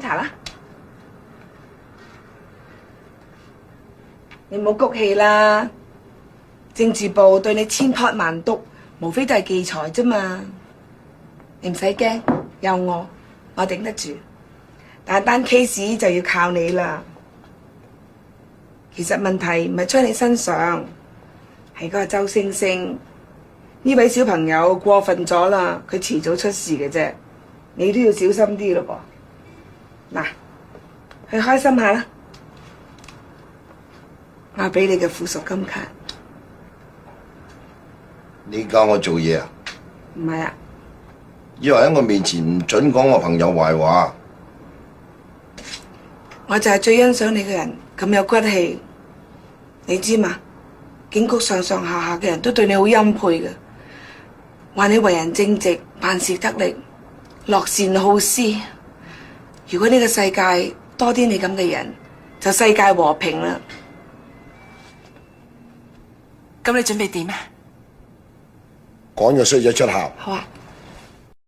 茶啦。你唔好谷氣啦，政治部對你千撲萬督，無非都係忌才啫嘛。你唔使驚，有我頂得住。但係單 case 就要靠你啦。其實問題唔係出喺你身上，係嗰個周星星呢位小朋友過分咗啦，佢遲早出事嘅啫。你都要小心啲咯噃。嗱，去開心下啦。我俾你嘅附屬金卡。你教我做嘢啊？唔係啊。以為喺我面前唔准講我朋友壞話。我就係最欣賞你嘅人，咁有骨氣。你知嘛？警局上上下下嘅人都對你好欽佩嘅，話你為人正直、辦事得力、樂善好施。如果呢個世界多啲你咁嘅人，就世界和平啦。咁你準備點啊？趕就衰咗出校。好啊。